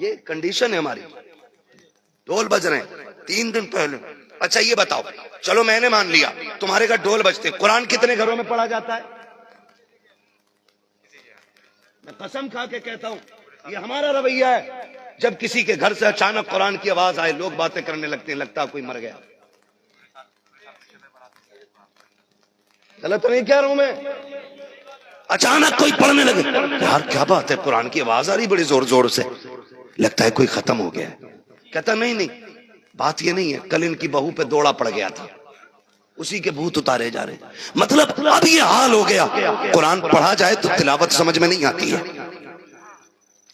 یہ کنڈیشن ہے ہماری. ڈھول بج رہے ہیں 3 دن پہلے. اچھا یہ بتاؤ, چلو میں نے مان لیا تمہارے گھر ڈھول بجتے, قرآن کتنے گھروں میں پڑھا جاتا ہے؟ میں قسم کھا کے کہتا ہوں یہ ہمارا رویہ ہے. جب کسی کے گھر سے اچانک قرآن کی آواز آئے لوگ باتیں کرنے لگتے ہیں, لگتا کوئی مر گیا. غلط نہیں کہہ رہا ہوں میں. اچانک کوئی پڑھنے لگے, یار کیا بات ہے قرآن کی آواز آ رہی بڑی زور زور سے, لگتا ہے کوئی ختم ہو گیا ہے. کہتا نہیں بات یہ نہیں ہے, کل ان کی بہو پہ دوڑا پڑ گیا تھا, اسی کے بھوت اتارے جا رہے. مطلب اب یہ حال ہو گیا, قرآن پڑھا جائے تو تلاوت سمجھ میں نہیں آتی ہے,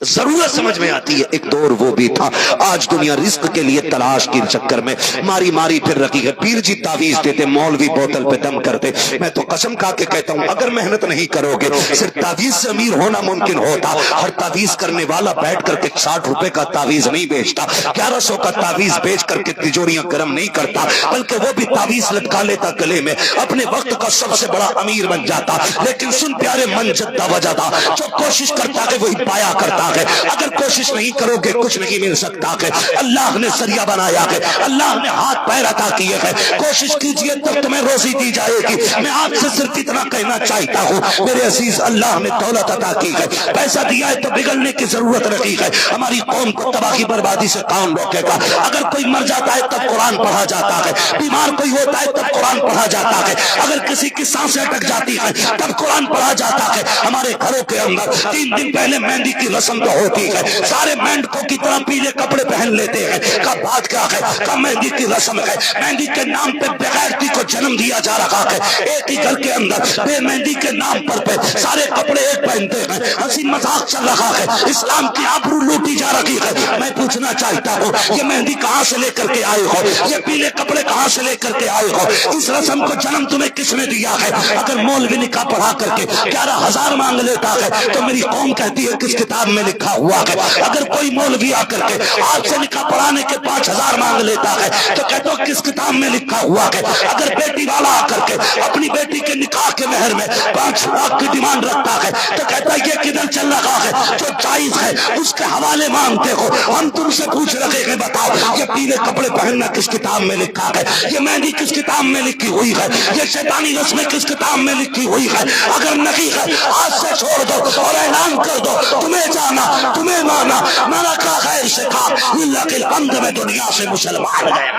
ضرورت سمجھ میں آتی ہے. ایک دور وہ بھی تھا. آج دنیا رزق کے لیے تلاش کے چکر میں ماری ماری پھر رکھی ہے. پیر جی تعویذ دیتے, مولوی بوتل پہ دم کرتے. میں تو قسم کھا کے کہتا ہوں اگر محنت نہیں کرو گے صرف تعویذ سے امیر ہونا ممکن ہوتا. ہر تعویذ کرنے والا بیٹھ کر کے 60 روپے کا تعویذ نہیں بیچتا, 1100 کا تعویذ بیچ کر کے تجوریاں گرم نہیں کرتا, بلکہ وہ بھی تعویذ لٹکا لیتا گلے میں, اپنے وقت کا سب سے بڑا امیر بن جاتا. لیکن سن پیارے من جدہ وجدہ, جو کوشش کرتا ہے وہی پایا کرتا. اگر کوشش نہیں کرو گے کچھ نہیں مل سکتا ہے. اللہ نے ذریعہ بنایا ہے, اللہ نے ہاتھ پیر عطا کیے ہیں. کوشش کیجئے تب تمہیں روزی دی جائے گی. میں آپ سے صرف اتنا کہنا چاہتا ہوں میرے عزیز, اللہ نے دولت عطا کی ہے, پیسہ دیا ہے تو بگڑنے کی ضرورت رکھی ہے. ہماری قوم کو تباہی بربادی سے کون روکے گا؟ اگر کوئی مر جاتا ہے تب قرآن پڑھا جاتا ہے, بیمار کوئی ہوتا ہے تب قرآن پڑھا جاتا ہے, اگر کسی کی سانسیں اٹک جاتی ہیں تب قرآن پڑھا جاتا ہے. ہمارے گھروں کے اندر 3 دن پہلے مہندی کی رسم ہوتی ہے, سارے مینڈکوں کی طرح پیلے کپڑے پہن لیتے ہیں. کا بات کیا ہے؟ کا مہندی کی رسم ہے. مہندی کے نام پہ بغیرتی کو جنم دیا جا رہا ہے. ایک ہی گھر کے اندر بے مہندی کے نام پر پہ سارے کپڑے ایک پہنتے ہیں, ہنسی مذاق چل رہا ہے, اسلام کی آبرو لوٹی جا رہی ہے. میں پوچھنا چاہتا ہوں یہ مہندی کہاں سے لے کر کے آئے ہو, یہ پیلے کپڑے کہاں سے لے کر کے آئے ہو, اس رسم کو جنم تمہیں کس نے دیا ہے؟ اگر مولوی نکاح پڑھا کر کے 11,000 مانگ لیتا ہے تو میری قوم کہتی ہے کس کتاب میں لکھا ہوا ہے. اگر کوئی مولوی آ کر کے آپ سے نکاح پڑھانے کے 5,000 مانگ لیتا ہے تو کہتا ہوں کس کتاب میں لکھا ہوا ہے. اگر بیٹی والا آ کر کے اپنی بیٹی کے نکاح کے مہر میں 5 لاکھ کی ڈیمانڈ رکھتا ہے تو کہتا ہے یہ کدھر چل رہا ہے, جو جائز ہے اس کے حوالے مانگتے ہو. ہم تم سے پوچھ رہے ہیں بتاؤ یہ پیلے کپڑے پہننا کس کتاب میں لکھا ہے, یہ مہندی کس کتاب میں لکھی ہوئی ہے, یہ شیطانی رسمیں کس کتاب میں لکھی ہوئی ہے؟ اگر نہیں ہے آج سے چھوڑ دو اور اعلان کر دو تمہیں جانا تمہیں مانا, مانا کا خیر سے کھا اللہ کے بند میں دنیا سے مسلمان گئے.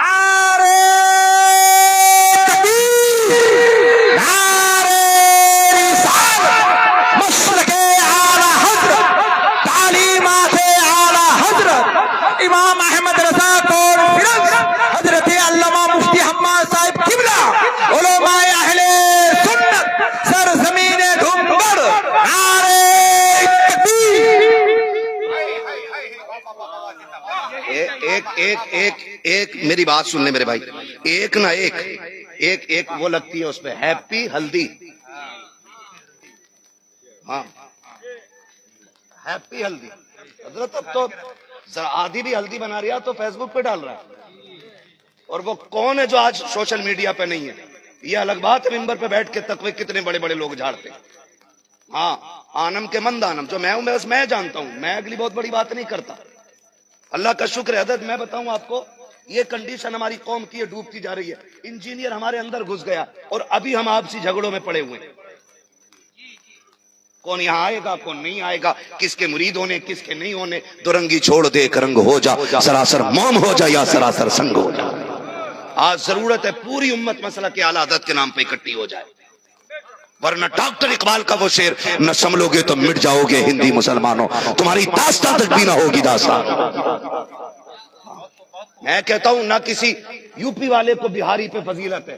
امام احمد رضا کون حضرت علامہ مفتی حماد صاحب قبلہ علماء اہل سنت سرزمین دھنبڑ نعرہ تکبیر. ایک میری بات سن لیں میرے بھائی, ایک نہ ایک وہ لگتی ہے اس پہ ہیپی ہلدی. ہاں ہیپی ہلدی حضرت اب تو آدھی بھی ہلدی بنا رہا تو فیس بک پہ ڈال رہا ہے, اور وہ کون ہے جو آج سوشل میڈیا پہ نہیں ہے؟ یہ الگ بات ہے, ممبر پہ بیٹھ کے تقوی کتنے بڑے بڑے لوگ جھاڑتے. ہاں آنم کے مند آنم, جو میں ہوں بس میں جانتا ہوں, میں اگلی بہت بڑی بات نہیں کرتا. اللہ کا شکر ہے. حضرت میں بتاؤں آپ کو یہ کنڈیشن ہماری قوم کی ڈوبتی جا رہی ہے. انجینئر ہمارے اندر گھس گیا اور ابھی ہم آپسی جھگڑوں میں پڑے ہوئے ہیں. کون یہاں آئے گا کون نہیں آئے گا, کس کے مرید ہونے کس کے نہیں ہونے. دورنگی چھوڑ دے کرنگ ہو جا, سراسر موم ہو جا یا سراسر سنگ ہو جا. آج ضرورت ہے پوری امت مسئلہ کے اعلی حضرت کے نام پہ اکٹھی ہو جائے, ورنہ ڈاکٹر اقبال کا وہ شعر نہ سنبھلو گے تو مٹ جاؤ گے ہندی مسلمانوں, تمہاری داستان تک بھی نہ ہوگی داستان. میں کہتا ہوں نہ کسی یو پی والے کو بہاری پہ فضیلت ہے,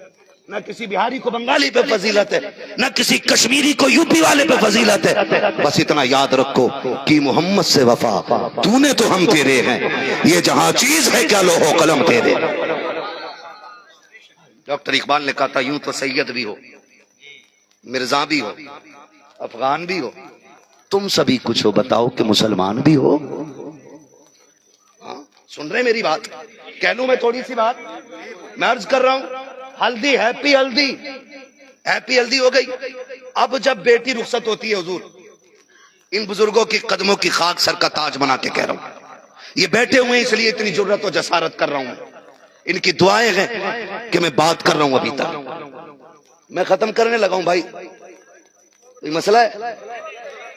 نہ کسی بہاری کو بنگالی پہ فضیلت ہے, نہ کسی کشمیری کو یو پی والے پہ فضیلت ہے. بس اتنا یاد رکھو کہ محمد سے وفا تو نے تو ہم تیرے ہیں, یہ جہاں چیز ہے کیا لوح و قلم تیرے. ڈاکٹر اقبال نے کہا تھا یوں تو سید بھی ہو, مرزا بھی ہو, افغان بھی ہو, تم سبھی کچھ ہو, بتاؤ کہ مسلمان بھی ہو. سن رہے میری بات؟ کہہ لوں میں تھوڑی سی بات, میں عرض کر رہا ہوں ہلدی ہیپی ہلدی ہو گئی. اب جب بیٹی رخصت ہوتی ہے حضور, ان بزرگوں کی قدموں کی خاک سر کا تاج بنا کے کہہ رہا ہوں, یہ بیٹھے ہوئے ہیں اس لیے اتنی جرت و جسارت کر رہا ہوں ان کی دعائیں ہیں کہ میں بات کر رہا ہوں ابھی تک. میں ختم کرنے لگا ہوں بھائی, کوئی مسئلہ ہے؟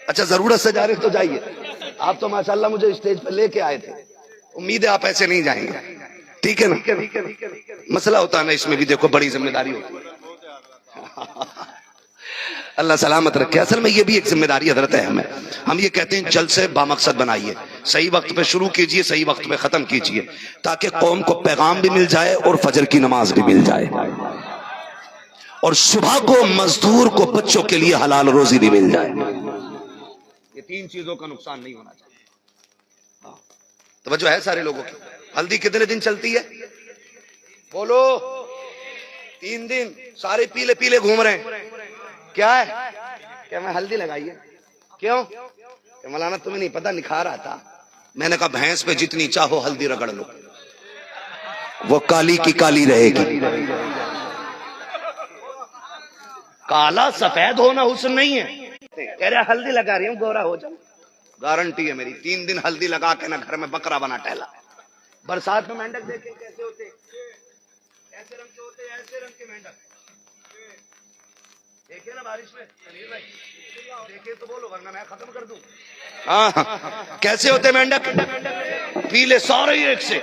اچھا ضرورت سے جا رہے تو جائیے. آپ تو ماشاءاللہ مجھے اسٹیج پہ لے کے آئے تھے, امید ہے آپ ایسے نہیں جائیں گے, ٹھیک ہے نا؟ مسئلہ ہوتا ہے نا اس میں بھی, دیکھو بڑی ذمہ داری ہوتی ہے. اللہ سلامت رکھے. اصل میں یہ بھی ایک ذمہ داری حضرت ہے ہمیں. ہم یہ کہتے ہیں جلسے بامقصد بنائیے, صحیح وقت پہ شروع کیجئے, صحیح وقت پہ ختم کیجئے, تاکہ قوم کو پیغام بھی مل جائے اور فجر کی نماز بھی مل جائے, اور صبح کو مزدور کو بچوں کے لیے حلال روزی بھی مل جائے. یہ تین چیزوں کا نقصان نہیں ہونا چاہیے. توجہ ہے سارے لوگوں کی؟ ہلدی کتنے دن چلتی ہے؟ بولو. 3 دن. سارے پیلے پیلے گھوم رہے ہیں. کیا ہے کہ میں ہلدی لگائی ہے؟ کیوں کہ مولانا تمہیں نہیں پتا نکھار آتا. میں نے کہا بھینس پہ جتنی چاہو ہلدی رگڑ لو, وہ کالی کی کالی رہے گی. کالا سفید ہونا حسن نہیں ہے. کہہ رہا ہلدی لگا رہی ہوں گورا ہو جاؤ, گارنٹی ہے میری. 3 دن ہلدی لگا کے نا گھر میں بکرا بنا ٹہلا. برسات میں مینڈک دیکھیں کیسے ہوتے, ایسے رنگ کے ہوتے, ایسے رنگ کے مینڈک دیکھے نا بارش میں. دیکھے تو بولو ورنہ میں ختم کر دوں. کیسے ہوتے مینڈک؟ پیلے سارے ایک سے.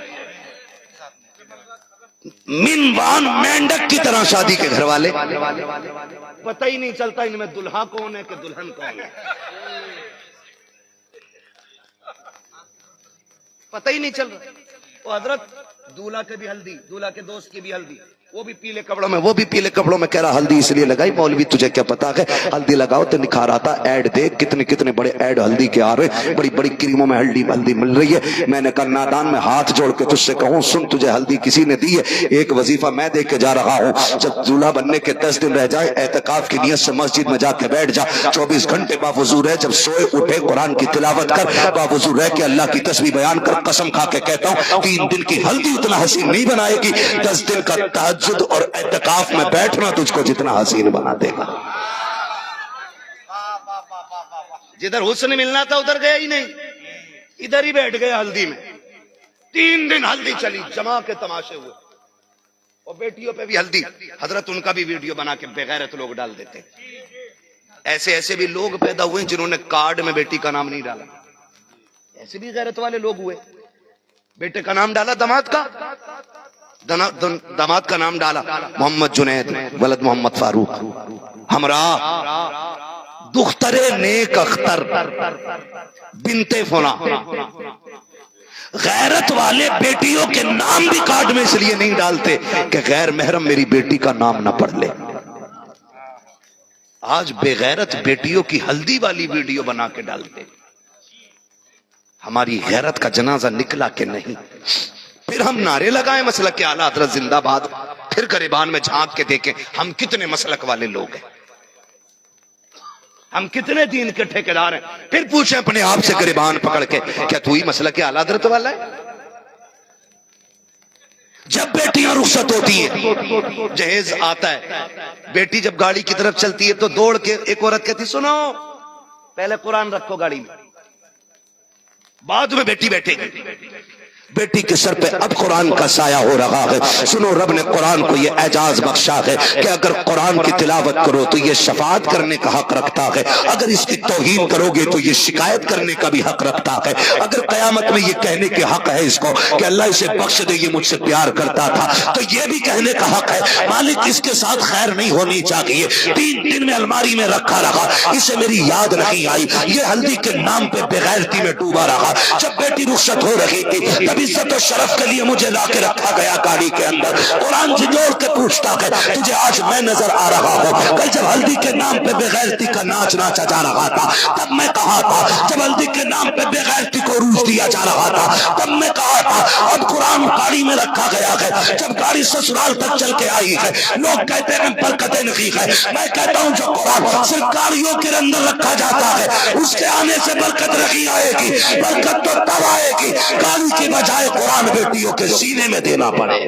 منوان مینڈک کی طرح شادی کے گھر والے, پتہ ہی نہیں چلتا ان میں دلہا کون ہے کہ دلہن کون ہے, پتہ ہی نہیں چل رہا. وہ حضرت دولہا کے بھی ہلدی, دولہا کے دوست کی بھی ہلدی, وہ بھی پیلے کپڑوں میں, وہ بھی پیلے کپڑوں میں. کہہ رہا ہلدی اس لیے لگائی. مولوی تجھے کیا پتا ہے ہلدی لگاؤ تو نکھار آتا. ایڈ دیکھ کتنے کتنے بڑے ایڈ ہلدی کے آ رہے, بڑی بڑی کریموں میں ہلدی مل رہی ہے. میں نے کہا نادان, میں ہاتھ جوڑ کے تجھ سے کہوں سن, تجھے ہلدی کسی نے دی ہے؟ ایک وظیفہ میں دے کے جا رہا ہوں. جب دولہا بننے کے 10 دن رہ جائے, اعتکاف کی نیت سے مسجد میں جا کے بیٹھ جا. 24 گھنٹے باوضو رہ, جب سوئے اٹھے قرآن کی تلاوت کر, باوضو رہ کے اللہ کی تسبیح بیان کر. قسم کھا کے کہتا ہوں 3 دن کی ہلدی اتنا حسین نہیں بنائے گی 10 دن کا تہجد اور اعتکاف میں بیٹھنا تجھ کو جتنا حسین بنا دے گا. جدھر حسن ملنا تھا ادھر گیا ہی نہیں, ادھر ہی بیٹھ گیا ہلدی میں. 3 دن ہلدی چلی, جما کے تماشے ہوئے. اور بیٹیوں پہ بھی ہلدی. حضرت ان کا بھی ویڈیو بنا کے بغیرت لوگ ڈال دیتے. ایسے ایسے بھی لوگ پیدا ہوئے جنہوں نے کارڈ میں بیٹی کا نام نہیں ڈالا. ایسے بھی غیرت والے لوگ ہوئے. بیٹے کا نام ڈالا داماد کا نام ڈالا محمد جنید ولد محمد فاروق, ہمراہ دختر نیک اختر بنت فنا. غیرت والے بیٹیوں کے نام بھی کارڈ میں اس لیے نہیں ڈالتے کہ غیر محرم میری بیٹی کا نام نہ پڑھ لے. آج بے غیرت بیٹیوں کی ہلدی والی ویڈیو بنا کے ڈالتے. ہماری غیرت کا جنازہ نکلا کہ نہیں. پھر ہم نعرے لگائیں مسلک کے اعلیٰ حضرت زندہ باد, پھر گریبان میں جھانک کے دیکھیں ہم کتنے مسلک والے لوگ ہیں, ہم کتنے دین کے ٹھیکیدار ہیں. پھر پوچھیں اپنے آپ سے گریبان پکڑ کے, کیا تو ہی مسلک کے اعلیٰ حضرت والا ہے؟ جب بیٹیاں رخصت ہوتی ہیں, جہیز آتا ہے, بیٹی جب گاڑی کی طرف چلتی ہے تو دوڑ کے ایک عورت کہتی سنو پہلے قرآن رکھو گاڑی میں, بعد میں بیٹی بیٹھے گی. بیٹی کے سر پہ اب قرآن کا سایہ ہو رہا ہے. سنو رب نے قرآن کو یہ اعجاز بخشا ہے کہ اگر قرآن کی تلاوت کرو تو یہ شفاعت کرنے کا حق رکھتا ہے, اگر اس کی توہین کرو گے تو یہ شکایت کرنے کا بھی حق رکھتا ہے, اگر قیامت میں یہ کہنے کے حق ہے اس کو کہ اللہ اسے بخش دے یہ مجھ سے پیار کرتا تھا, تو یہ بھی کہنے کا حق ہے مالک اس کے ساتھ خیر نہیں ہونی چاہیے. 3 دن میں الماری میں رکھا رہا, اسے میری یاد نہیں آئی, یہ ہلدی کے نام پہ بغیرتی میں ڈوبا رہا. جب بیٹی رخصت ہو رہی تھی تب عزت و شرف کے لیے مجھے لا کے رکھا گیا گاڑی کے اندر. قرآن جھنجھوڑ کے پوچھتا ہے تجھے آج میں نظر آ رہا ہوں, کل جب ہلدی کے نام پہ بغیرتی کا ناچ ناچا جا رہا تھا تب میں کہا تھا, جب ہلدی کے نام پہ بغیرتی کو روج دیا جا رہا تھا تب میں کہا تھا. اب قرآن گاڑی میں رکھا گیا ہے, جب گاڑی سسرال تک چل کے آئی ہے لوگ کہتے ہیں برکتیں نہیں ہے. میں کہتا ہوں جو قرآن صرف گاڑیوں کے اندر رکھا جاتا ہے اس کے آنے سے برکت نہیں آئے گی. برکت تو تب آئے گی گاڑی کی بجائے قرآن بیٹیوں کے سینے میں دینا پڑے.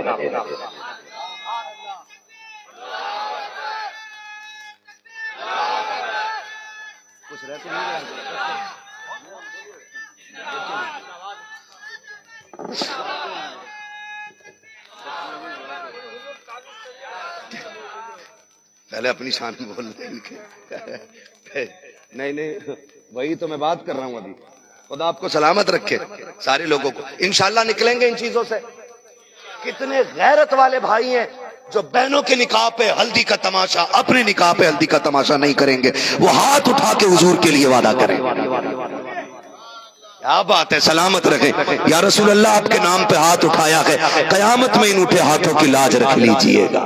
پہلے اپنی شان میں بول رہے ہیں. نہیں وہی تو میں بات کر رہا ہوں ابھی. خدا آپ کو سلامت رکھے سارے لوگوں کو. انشاءاللہ نکلیں گے ان چیزوں سے. کتنے غیرت والے بھائی ہیں جو بہنوں کے نکاح پہ ہلدی کا تماشا، اپنے نکاح پہ ہلدی کا تماشا نہیں کریں گے. وہ ہاتھ اٹھا کے حضور کے لیے وعدہ کریں. کیا بات ہے، سلامت رکھے. یا رسول اللہ آپ کے نام پہ ہاتھ اٹھایا ہے، قیامت میں ان اٹھے ہاتھوں کی لاج رکھ لیجئے گا.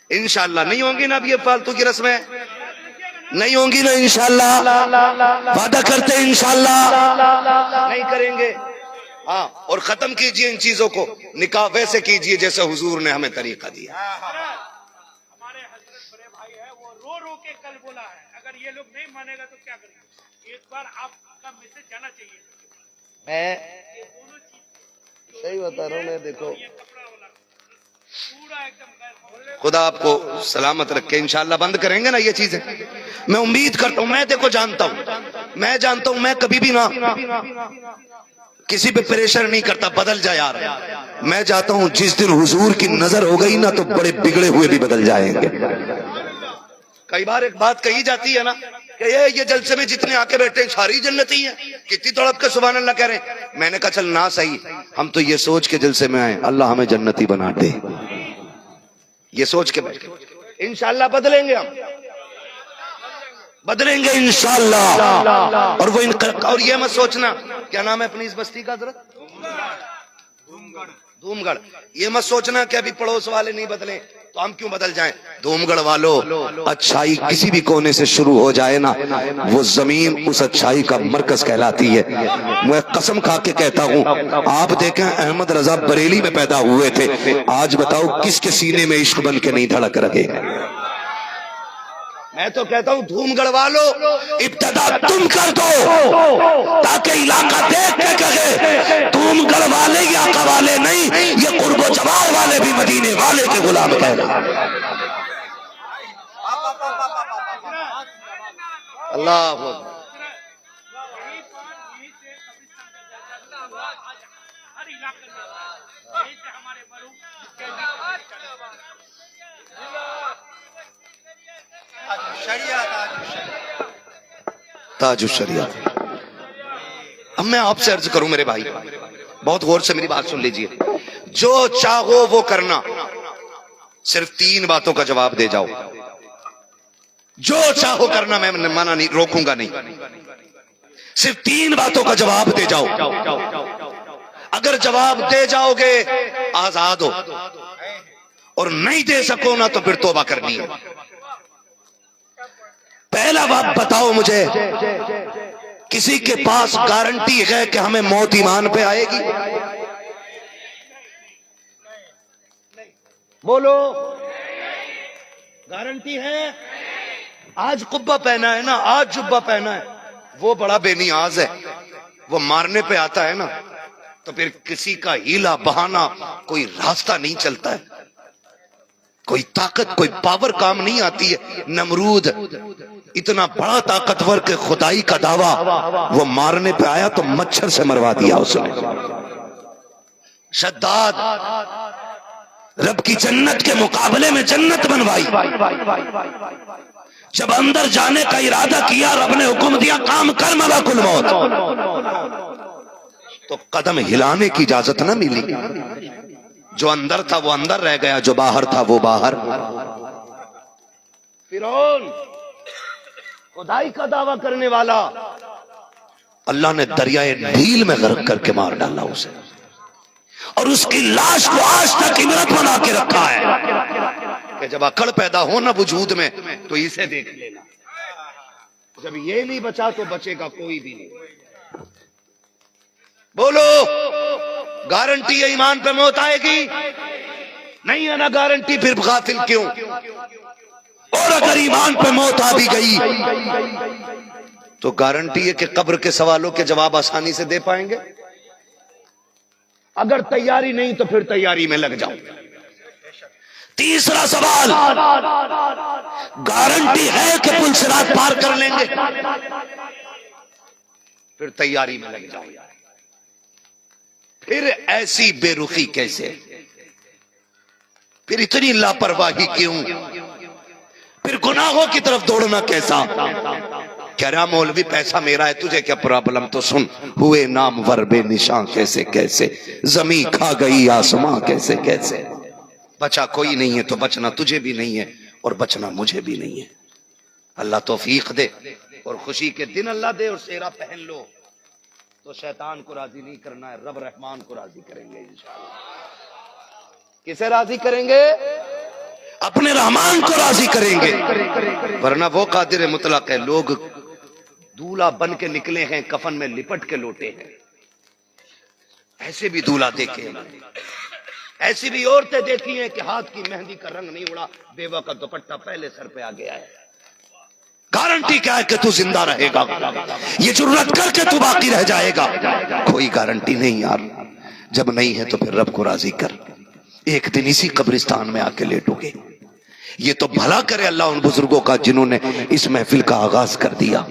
انشاءاللہ نہیں ہوں گی نا اب یہ فالتو کی رسمیں، نہیں ہوں گی نا انشاءاللہ. وعدہ کرتے ہیں انشاءاللہ نہیں کریں گے. ہاں، اور ختم کیجئے ان چیزوں کو. نکاح ویسے کیجئے جیسے حضور نے ہمیں طریقہ دیا. ہمارے حضرت بڑے بھائی ہے، وہ رو رو کے کل بولا ہے اگر یہ لوگ نہیں مانے گا تو کیا کریں گے. ایک بار آپ کا میسج جانا چاہیے. میں صحیح بتا رہا ہوں. میں دیکھو یہ کپڑا والا پورا ایک دم خدا آپ کو سلامت رکھے. انشاءاللہ بند کریں گے نا یہ چیزیں. میں امید کرتا ہوں، میں دیکھو جانتا ہوں میں کبھی بھی نہ کسی پہ پریشر نہیں کرتا بدل جائے یار. میں چاہتا ہوں جس دن حضور کی نظر ہو گئی نا تو بڑے بگڑے ہوئے بھی بدل جائیں گے. کئی بار ایک بات کہی جاتی ہے نا کہ یہ جلسے میں جتنے آ کے بیٹھے ہیں ساری جنتی ہیں، کتنی تڑپ کے سبحان اللہ کہہ رہے ہیں. میں نے کہا چل نہ صحیح، ہم تو یہ سوچ کے جلسے میں آئے اللہ ہمیں جنتی بنا دے. یہ سوچ کے بیٹھے. انشاءاللہ بدلیں گے، ہم بدلیں گے انشاءاللہ. اور یہ مت سوچنا کیا نام ہے اپنی اس بستی کا حضرت، دھوم گڑھ. یہ مت سوچنا کہ ابھی پڑوس والے نہیں بدلیں تو ہم کیوں بدل جائیں. دھوم گڑھ والو، اچھائی کسی بھی کونے سے شروع ہو جائے نا وہ زمین اس اچھائی کا مرکز کہلاتی ہے. میں قسم کھا کے کہتا ہوں، آپ دیکھیں احمد رضا بریلی میں پیدا ہوئے تھے، آج بتاؤ کس کے سینے میں عشق بن کے نہیں دھڑک رہے. میں تو کہتا ہوں دھوم گڑھ والو ابتدا تم کر دو تاکہ علاقہ دیکھ کے کہے دھوم گڑھ والے یا آقا والے نہیں، یہ قرب و جوار والے بھی مدینے والے کے غلام کہنا. اللہ اکبر. ہر علاقے میں یہی سے ہمارے بڑوں تاج الشریعت. اب میں آپ سے عرض کروں میرے بھائی، بہت غور سے میری بات سن لیجئے. جو چاہو وہ کرنا، صرف 3 باتوں کا جواب دے جاؤ. جو چاہو کرنا، میں منع نہیں، روکوں گا نہیں. صرف 3 باتوں کا جواب دے جاؤ. اگر جواب دے جاؤ گے آزاد ہو، اور نہیں دے سکو نا تو پھر توبہ کرنی ہے. پہلا بات بتاؤ مجھے، کسی کے پاس گارنٹی ہے کہ ہمیں موت ایمان پہ آئے گی؟ بولو، گارنٹی ہے؟ آج قبہ پہنا ہے نا، آج جبہ پہنا ہے، وہ بڑا بے نیاز ہے. وہ مارنے پہ آتا ہے نا تو پھر کسی کا ہیلا بہانا کوئی راستہ نہیں چلتا ہے، کوئی طاقت کوئی پاور کام نہیں آتی ہے. نمرود اتنا بڑا طاقتور کہ خدائی کا دعویٰ، وہ مارنے پہ آیا تو مچھر سے مروا دیا اس نے. شداد رب کی جنت کے مقابلے میں جنت بنوائی. جب اندر جانے کا ارادہ کیا رب نے حکم دیا کام کر ملک الموت، تو قدم ہلانے کی اجازت نہ ملی. جو اندر تھا وہ اندر رہ گیا، جو باہر تھا وہ باہر. فرعون خدائی کا دعویٰ کرنے والا، اللہ نے دریائے نیل میں غرق کر کے مار ڈالا اسے، اور اس کی لاش کو آج تک عبرت بنا کے رکھا ہے کہ جب عقل پیدا ہو نا وجود میں تو اسے دیکھ لینا. جب یہ نہیں بچا تو بچے گا کوئی بھی نہیں. بولو، گارنٹی ہے ایمان پہ موت آئے گی؟ نہیں ہے نا گارنٹی، پھر غافل کیوں؟ اور اگر ایمان پہ موت آ بھی گئی تو گارنٹی ہے کہ قبر کے سوالوں کے جواب آسانی سے دے پائیں گے. اگر تیاری نہیں تو پھر تیاری میں لگ جاؤ. تیسرا سوال، گارنٹی ہے کہ پل صراط پار کر لیں گے؟ پھر تیاری میں لگ جاؤ. پھر ایسی بے رخی کیسے؟ پھر اتنی لاپرواہی کیوں؟ پھر گناہوں کی طرف دوڑنا کیسا؟ کہہ رہا مولوی پیسہ میرا ہے، تجھے کیا پرابلم؟ تو سن، ہوئے نامور بے نشان کیسے کیسے، زمین کھا گئی آسماں کیسے کیسے، بچا کوئی نہیں ہے تو بچنا تجھے بھی نہیں ہے اور بچنا مجھے بھی نہیں ہے۔ اللہ توفیق دے اور خوشی کے دن اللہ دے اور سیرا پہن لو تو شیطان کو راضی نہیں کرنا ہے، رب رحمان کو راضی کریں گے انشاءاللہ۔ کسے راضی کریں گے؟ اپنے رحمان کو راضی کریں گے، ورنہ وہ قادر مطلق ہے۔ لوگ دولہا بن کے نکلے ہیں، کفن میں لپٹ کے لوٹے ہیں، ایسے بھی دولہا دیکھے ہیں، ایسی بھی عورتیں دیکھی ہیں کہ ہاتھ کی مہندی کا رنگ نہیں اڑا، بیوہ کا دوپٹہ پہلے سر پہ آ گیا ہے۔ گارنٹی کیا ہے کہ تو زندہ رہے گا؟ یہ جرات کر کے تو باقی رہ جائے گا؟ کوئی گارنٹی نہیں یار۔ جب نہیں ہے تو پھر رب کو راضی کر، ایک دن اسی قبرستان میں آ کے لیٹو گے۔ یہ تو بھلا کرے اللہ ان بزرگوں کا جنہوں نے اس محفل کا آغاز کر دیا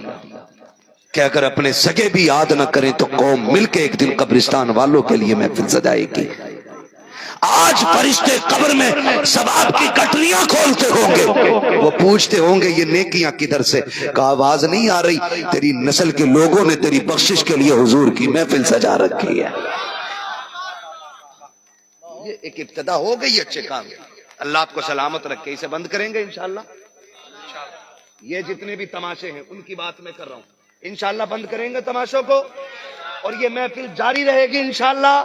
کہ اگر اپنے سگے بھی یاد نہ کریں تو قوم مل کے ایک دن قبرستان والوں کے لیے محفل سجائے گی۔ آج فرشتے قبر میں ثواب کی کٹریاں کھولتے ہوں گے، وہ پوچھتے ہوں گے یہ نیکیاں کدھر سے؟ کہا آواز نہیں آ رہی، تیری نسل کے لوگوں نے تیری بخشش کے لیے حضور کی محفل سجا رکھی ہے۔ یہ ایک ابتدا ہو گئی اچھے کام کی۔ اللہ آپ کو سلامت رکھے۔ اسے بند کریں گے انشاءاللہ۔ یہ جتنے بھی تماشے ہیں ان کی بات میں کر رہا ہوں، انشاءاللہ بند کریں گے تماشوں کو، اور یہ محفل جاری رہے گی انشاءاللہ۔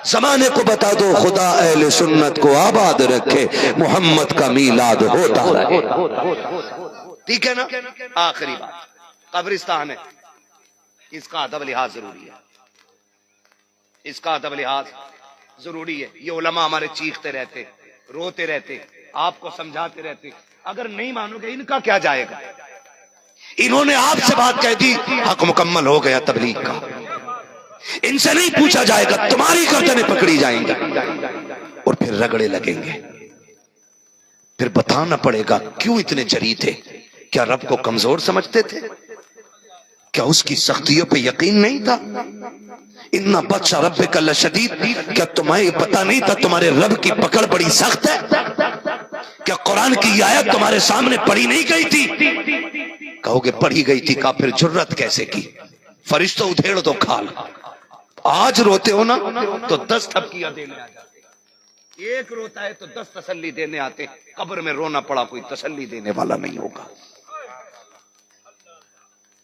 زمانے کو بتا دو خدا اہل سنت کو آباد رکھے، محمد کا میلاد ہوتا رہے۔ ٹھیک ہے نا؟ آخری بات، قبرستان ہے، اس کا ادب لحاظ ضروری ہے، اس کا ادب لحاظ ضروری ہے۔ یہ علماء ہمارے چیختے رہتے، روتے رہتے، آپ کو سمجھاتے رہتے، اگر نہیں مانو گے ان کا کیا جائے گا؟ انہوں نے آپ سے بات کہہ دی، حق مکمل ہو گیا تبلیغ کا۔ ان سے نہیں پوچھا جائے گا، تمہاری گردنیں پکڑی جائیں گی اور پھر رگڑے لگیں گے، پھر بتانا پڑے گا کیوں اتنے جری تھے؟ کیا رب کو کمزور سمجھتے تھے؟ کیا اس کی سختیوں پہ یقین نہیں تھا؟ اتنا بطش ربک لشدید، کیا تمہیں پتہ نہیں تھا تمہارے رب کی پکڑ بڑی سخت ہے؟ کیا قرآن کی آیت تمہارے سامنے پڑھی نہیں گئی تھی؟ کہو گے پڑھی گئی تھی، کہا پھر جرت کیسے کی؟ فرشتوں ادھیڑ دو کھال۔ آج روتے ہو نا تو 10 تھپکیاں دینے آ جاتے، ایک روتا ہے تو 10 تسلی دینے آتے۔ قبر میں رونا پڑا کوئی تسلی دینے والا نہیں ہوگا،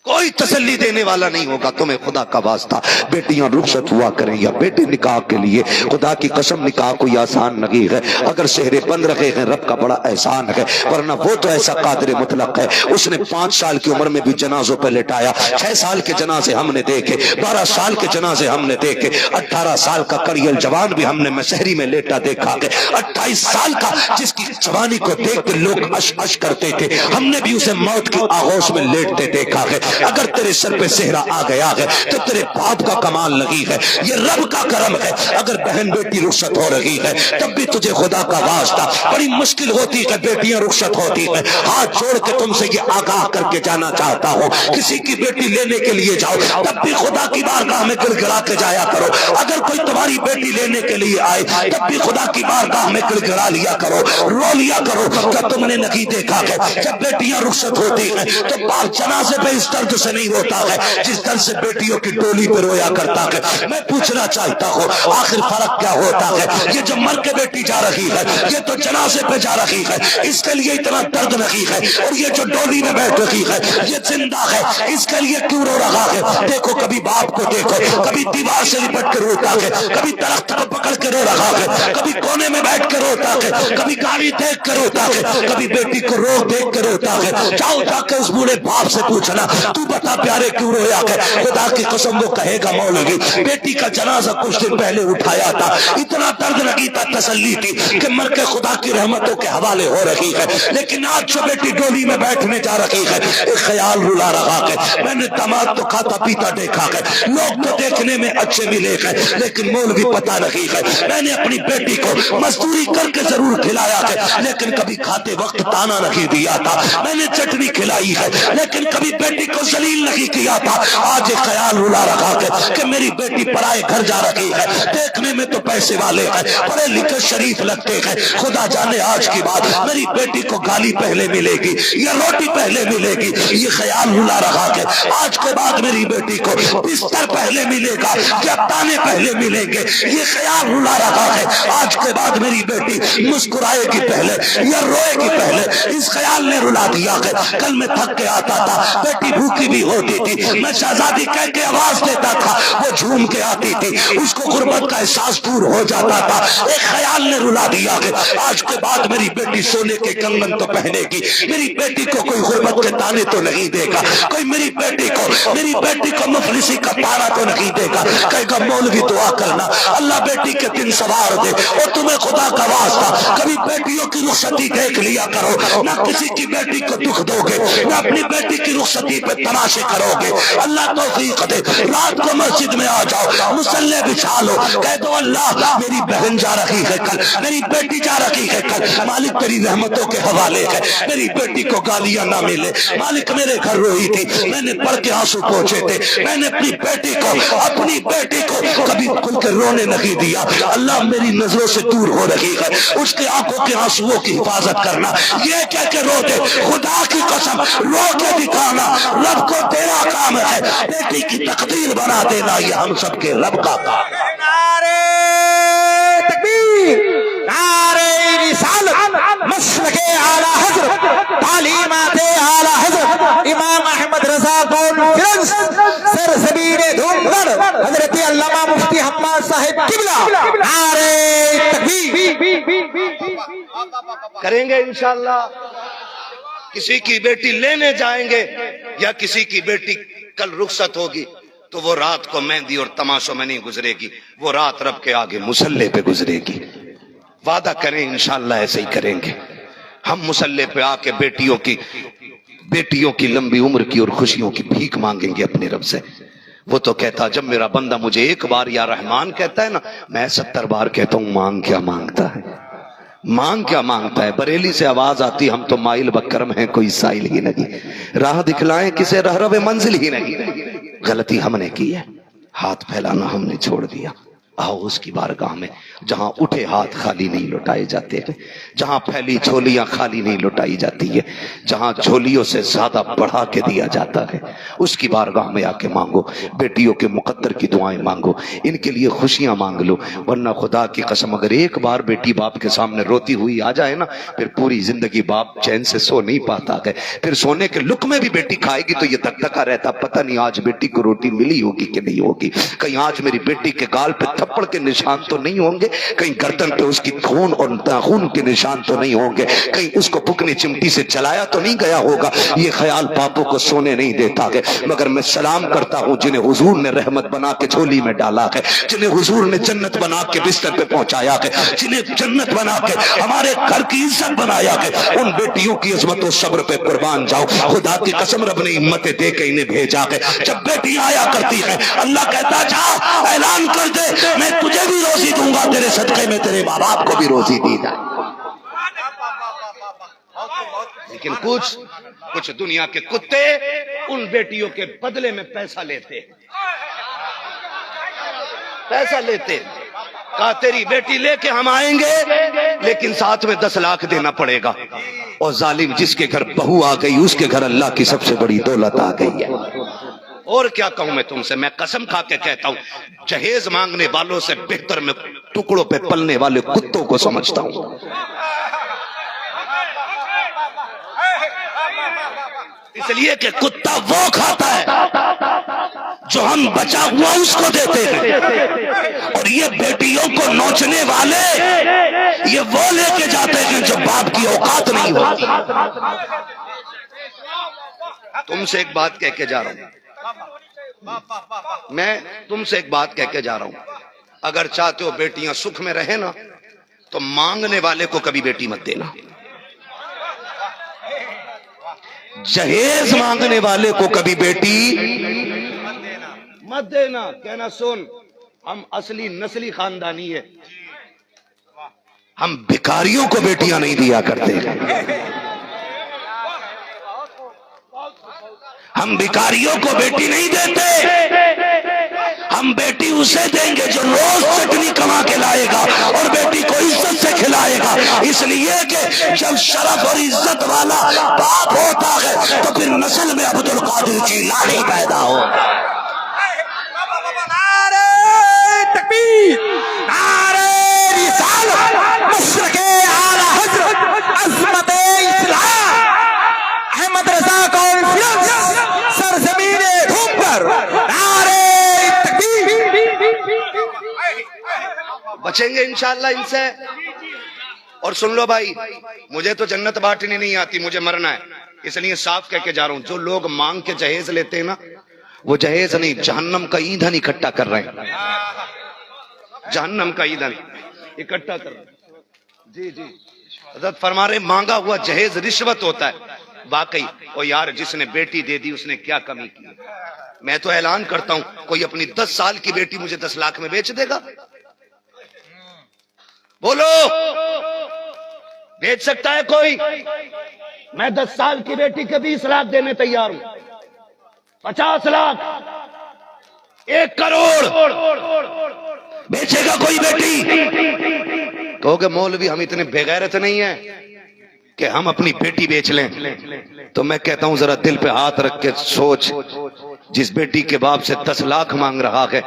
کوئی تسلی دینے والا نہیں ہوگا۔ تمہیں خدا کا واسطہ بیٹیاں رخصت ہوا کریں یا بیٹے نکاح کے لیے، خدا کی قسم نکاح کوئی آسان نہیں ہے۔ اگر سہرے بند رکھے ہیں رب کا بڑا احسان ہے، ورنہ وہ تو ایسا قادر مطلق ہے، اس نے 5 سال کی عمر میں بھی جنازوں پہ لٹایا، 6 سال کے جنازے ہم نے دیکھے، 12 سال کے جنازے ہم نے دیکھے، 18 سال کا کریل جوان بھی ہم نے مسحری میں لیٹا دیکھا ہے، 28 سال کا جس کی جوانی کو دیکھ کے لوگ اش اش کرتے تھے، ہم نے بھی اسے موت کی آغوش میں لیٹتے دیکھا ہے۔ اگر تیرے سر پہ صحرا آ گیا ہے تو تیرے باپ کا کمال نہیں ہے، یہ رب کا کرم ہے۔ اگر بہن بیٹی رخصت ہو رہی ہے تب بھی تجھے خدا کا واسطہ، بڑی مشکل ہوتی ہے بیٹیاں رخصت ہوتی ہیں، ہاتھ جوڑ کے تم سے یہ آگاہ کر کے جانا چاہتا ہوں، کسی کی بیٹی لینے کے لیے جاؤ تب بھی خدا کی بارگاہ میں گڑ گڑا کے جایا کرو۔ اگر کوئی تمہاری بیٹی لینے کے لیے آئے تب بھی خدا کی بارگاہ میں گڑ گڑا لیا کرو، رو لیا کرو۔ کیا تم نے نہیں دیکھا ہے جب بیٹیاں رخصت ہوتی ہیں تو باپ جنازے پہ اس درد سے نہیں روتا ہے جس طرح سے بیٹیوں کی ڈولی پہ رویا کرتا ہے؟ میں پوچھنا چاہتا ہوں آخر فرق کیا ہوتا ہے؟ یہ جو مر کے بیٹی جا رہی ہے یہ تو جنازے پہ جا رہی ہے، اس کے لیے اتنا درد نہیں ہے، اور یہ جو ڈولی میں بیٹھ رہی ہے یہ زندہ ہے، اس کے لیے کیوں رو رہا ہے؟ دیکھو کبھی باپ کو دیکھو، کبھی دیوار سے لپٹ کے روتا ہے، کبھی درخت کو پکڑ کے رو رہا ہے، کبھی کونے میں بیٹھ کے روتا ہے، کبھی گاڑی دیکھ کے روتا ہے، کبھی بیٹی کو رو دیکھ کے روتا ہے۔ جاؤ جا کے اس بوڑھے باپ سے پوچھنا تو بتا پیارے کیوں رویا ہے؟ خدا کی قسم وہ کہے گا مولوی بیٹی کا جنازہ کچھ دن پہلے اٹھایا تھا، اتنا درد لگی تھا، تسلی تھی کہ مر کے خدا کی رحمتوں کے حوالے ہو رہی ہے، لیکن آج جو بیٹی ڈولی میں بیٹھنے جا رہی ہے ایک خیال رلا رہا ہے۔ میں نے داماد تو کھاتا پیتا دیکھا ہے، لوگ تو دیکھنے میں اچھے ملے ہیں لیکن مولوی پتہ نہیں ہے۔ میں نے اپنی بیٹی کو مزدوری کر کے ضرور کھلایا ہے لیکن کبھی کھاتے وقت تانا نہیں دیا تھا، میں نے چٹنی کھلائی ہے لیکن کبھی بیٹی کو ذلیل نہیں کیا تھا، آج ایک خیال رلا رکھا کہ میری بیٹی پرائے گھر جا رہی ہے، دیکھنے میں تو پیسے والے ہیں، پڑھے لکھے شریف لگتے ہیں، خدا جانے آج کی بات میری بیٹی کو گالی پہلے ملے گی یا روٹی پہلے ملے گی، یہ خیال رلا رکھا کہ آج کے بعد میری بیٹی کو بستر پہلے ملے گا یا تانے پہلے ملیں گے، یہ خیال رلا رکھا ہے آج کے بعد میری بیٹی مسکرائے گی پہلے یا روئے گی پہلے، اس خیال نے رلا دیا کہ کل میں تھک کے آتا تھا، بیٹی بھوکی بھی ہوتی تھی، میں شہزادی کہہ کے آواز دیتا تھا، وہ جھوم کے آتی تھی، اس کو غربت کا احساس دور ہو جاتا تھا، ایک خیال نے رلا دیا کہ آج کے بعد میری بیٹی سونے کے کنگن تو پہنے گی، میری بیٹی کو کوئی غربت کے تانے تو نہیں دے گا، کوئی میری بیٹی کو مفلسی کا تانا تو نہیں دے گا، کہے گا مولوی دعا کرنا اللہ بیٹی کے دن سوار دے، اور تمہیں خدا کا واسطہ کبھی بیٹیوں کی رخصتی دیکھ لیا کرو، نہ کسی کی بیٹی کو دکھ دو گے، نہ اپنی بیٹی کی رخصتی پہ تماشے کرو گے، اللہ توفیق دے، رات کو مسجد میں آ جاؤ، مصلی بچھا لو، کہہ دو اللہ میری بہن جا رہی ہے کل، میری بیٹی جا رہی ہے کل، مالک تیری رحمتوں کے حوالے ہے، میری بیٹی کو گالیاں نہ ملے، مالک میرے گھر روئی تھی، میں نے پڑھ کے آنسو پہنچے تھے، میں نے اپنی بیٹی کو کبھی کھل کے رونے نہیں دیا، اللہ میری نظروں سے دور ہو رہی ہے، اس کے آنکھوں کے آنسوؤں کی حفاظت کرنا، یہ کہہ کے رو دے خدا کی قسم رو کے دکھانا رب کو تیرا کام ہے، بیٹی کی تقدیر بنا دینا یہ ہم سب کے رب کا کام ہے۔ نعرے تکبیر، نعرے رسالت، مسلک اعلی حضرت، تعلیمات اعلی حضرت امام احمد رضا کانفرنس سرزمین دھنبڑ حضرت علامہ مفتی حماد صاحب قبلہ، نعرے تکبیر۔ کریں گے انشاءاللہ، کسی کی بیٹی لینے جائیں گے یا کسی کی بیٹی کل رخصت ہوگی تو وہ رات کو مہندی اور تماشوں میں نہیں گزرے گی، وہ رات رب کے آگے مصلی پہ گزرے گی، وعدہ کریں انشاءاللہ ایسے ہی کریں گے، ہم مصلی پہ آ کے بیٹیوں کی لمبی عمر کی اور خوشیوں کی بھیک مانگیں گے اپنے رب سے۔ وہ تو کہتا جب میرا بندہ مجھے ایک بار یا رحمان کہتا ہے نا، میں 70 بار کہتا ہوں مانگ کیا مانگتا ہے، مانگ کیا مانگتا ہے۔ بریلی سے آواز آتی ہم تو مائل بکرم ہیں کوئی سائل ہی نہیں، راہ دکھلائیں کسے رہرو منزل ہی نہیں، غلطی ہم نے کی ہے، ہاتھ پھیلانا ہم نے چھوڑ دیا، آؤ اس کی بارگاہ میں جہاں اٹھے ہاتھ خالی نہیں لٹائے جاتے ہیں، جہاں پھیلی جھولیاں خالی نہیں لٹائی جاتی ہے، جہاں جھولیوں سے زیادہ بڑھا کے دیا جاتا ہے، اس کی بارگاہ میں آ کے مانگو، بیٹیوں کے مقدر کی دعائیں مانگو، ان کے لیے خوشیاں مانگ لو، ورنہ خدا کی قسم اگر ایک بار بیٹی باپ کے سامنے روتی ہوئی آ جائے نا، پھر پوری زندگی باپ چین سے سو نہیں پاتا ہے، پھر سونے کے لقمے بھی بیٹی کھائے گی تو یہ دھکدھکا رہتا، پتہ نہیں آج بیٹی کو روٹی ملی ہوگی کہ نہیں ہوگی، کہیں آج میری بیٹی کے گال پہ تھپڑ کے نشان تو نہیں ہوں گے، کہیں گردن پہ اس کی خون اور خون کے نشان تو نہیں ہوں گے، کہیں اس کو پھکنی چمٹی سے چلایا تو نہیں گیا ہوگا، یہ خیال باپوں کو سونے نہیں دیتا ہے۔ مگر میں سلام کرتا ہوں جنہیں حضور نے رحمت بنا کے جھولی میں ڈالا ہے، جنہیں حضور نے جنت بنا کے بستر پہ پہنچایا ہے، جنہیں جنت بنا کے ہمارے گھر کی عزت بنایا ہے، ان بیٹیوں کی عظمت و صبر پہ قربان جاؤ، خدا کی قسم رب نے ہمت دے کے انہیں بھیجا ہے۔ جب بیٹی آیا کرتی ہے اللہ کہتا جا اعلان کر دے میں تجھے بھی روزی دوں گا، تیرے صدقے میں تیرے ماں باپ کو بھی روزی دی جائے۔ لیکن کچھ دنیا کے کتے ان بیٹیوں کے بدلے میں پیسہ لیتے، کہا تیری بیٹی لے کے ہم آئیں گے لیکن ساتھ میں 10 لاکھ دینا پڑے گا، اور ظالم جس کے گھر بہو آ گئی اس کے گھر اللہ کی سب سے بڑی دولت آ گئی ہے۔ اور کیا کہوں میں تم سے، میں قسم کھا کے کہتا ہوں جہیز مانگنے والوں سے بہتر میں ٹکڑوں پہ پلنے والے کتوں کو سمجھتا ہوں، اس لیے کہ کتا وہ کھاتا ہے جو ہم بچا ہوا اس کو دیتے ہیں، اور یہ بیٹیوں کو نوچنے والے یہ وہ لے کے جاتے ہیں جو باپ کی اوقات نہیں ہوتی۔ تم سے ایک بات کہہ کے جا رہا ہوں، میں تم سے ایک بات کہہ کے جا رہا ہوں، اگر چاہتے ہو بیٹیاں سکھ میں رہیں نا تو مانگنے والے کو کبھی بیٹی مت دینا، جہیز مانگنے والے کو کبھی بیٹی مت دینا، کہنا سن ہم اصلی نسلی خاندانی ہے، ہم بھکاریوں کو بیٹیاں نہیں دیا کرتے، ہم بھکاریوں کو بیٹی نہیں دیتے، ہم بیٹی اسے دیں گے جو روز چٹنی کما کے لائے گا اور بیٹی کو عزت سے کھلائے گا، اس لیے کہ جب شرف اور عزت والا باپ ہوتا ہے تو پھر نسل میں عبد القادر جیلانی پیدا ہوتا ہے۔ نعرہ تکبیر، نعرہ رسالت، مشرق اعلی حضرت عظمت اسلام احمد رضا کانفرنس سرزمین دھوم پر، نعرہ تکبیر۔ بچیں گے انشاءاللہ ان سے۔ اور سن لو بھائی، مجھے تو جنت بانٹنی نہیں آتی، مجھے مرنا ہے، اس لیے صاف کہہ کے جا رہا ہوں، جو لوگ مانگ کے جہیز لیتے ہیں نا، وہ جہیز نہیں، جہنم کا ایندھن اکٹھا کر رہے ہیں، جہنم کا ایندھن اکٹھا کر رہے ہیں۔ جی جی، حضرت فرما رہے مانگا ہوا جہیز رشوت ہوتا ہے۔ واقعی او یار، جس نے بیٹی دے دی اس نے کیا کمی کی؟ میں تو اعلان کرتا ہوں، کوئی اپنی 10 سال کی بیٹی مجھے 10 لاکھ میں بیچ دے گا؟ بولو، بیچ سکتا ہے کوئی؟ میں 10 سال کی بیٹی کے 20 لاکھ دینے تیار ہوں، 50 لاکھ، 1 کروڑ بیچے گا کوئی بیٹی؟ کہو گے مولوی ہم اتنے بے غیرت نہیں ہیں کہ ہم اپنی بیٹی بیچ لیں، تو میں کہتا ہوں ذرا دل پہ ہاتھ رکھ کے سوچ، جس بیٹی کے باپ سے 10 لاکھ مانگ رہا ہے،